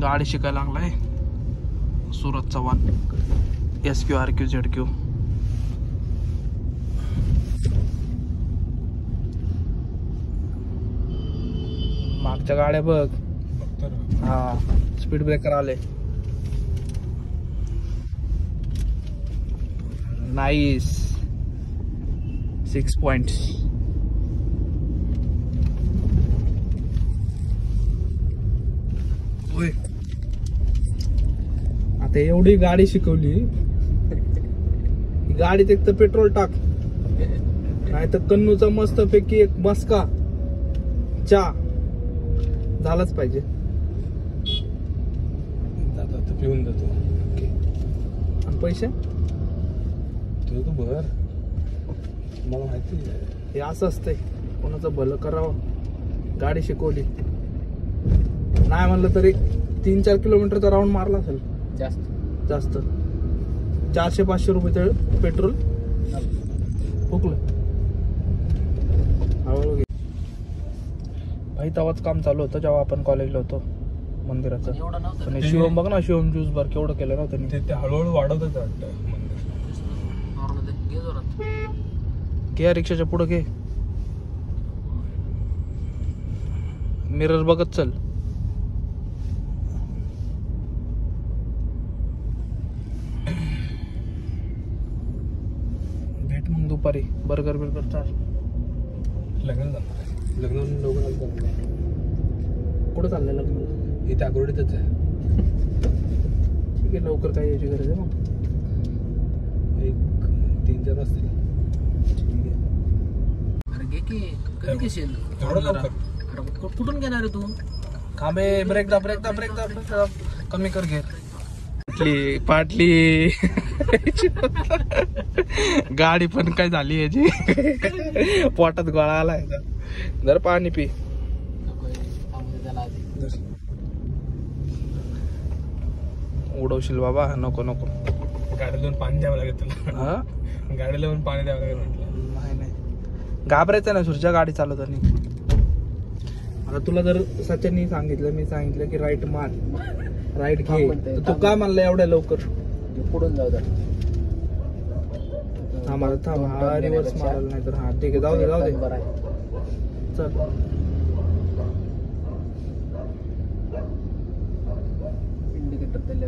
गाडी शिकायला लागलाय सुरत चव्हाण SQRQ ZQ. मागच्या गाड्या बघ. हा स्पीड ब्रेकर आले. Nice 6 points. आता एवढी गाडी शिकवली, गाडीत एक तर पेट्रोल टाक, नाही तर कन्नूचा मस्त पैकी एक मस्का चहा झालाच पाहिजे. पिऊन जातो. आणि पैसे तू भर. मला माहिती हे असं असतंय, कोणाचं भलं करावं. गाडी शिकवली नाही म्हणलं तरी 3-4 किलोमीटरचा राऊंड मारला असेल. जास्त 400-500 रुपये पेट्रोल फुकलं. हळूहळू घे भाई. तेव्हाच काम चालू होतं जेव्हा आपण कॉलेजला होतो मंदिराचं. पण शिवम बघ ना, शिवम ज्यूस बार केवढं केलं ना त्यांनी. ते हळूहळू वाढवतात वाटतं. घे रिक्षाच्या पुढे घे. मिरर बघत चल. भेट मग दुपारी बर्गर चाल. लग्न लवकर कुठं चाललंय लग्न? इथे आकुर्डीतच आहे. ठीक आहे, लवकर काय यायची गरज आहे मग. 1-3 असतील. अरे घे की, कधी घेशील? कुठून घेणार आहे तू? खांबे ब्रेक दाब कमी कर. घे पाटली गाडी पण काय झाली याची. पोटात गोळा आलाय. जर पाणी पी. उडवशील बाबा. नको गाडीला लावून पाणी द्यावं लागेल तुला. हा गाडीला लावून पाणी द्यावं लागेल म्हटलं. नाही घाबरायचं ना सुरच्या गाडी चालवताना. आता तुला जर सचिननी सांगितलं, मी सांगितलं की राईट मार, राईट घे, तर तू का म्हणलं एवढ्या लवकर? पुढून जाऊ द्या. थांब हा रिव्हर्स मारायला नाही तर. हा ठीक आहे, जाऊ दे चल. इंडिकेटर दिले.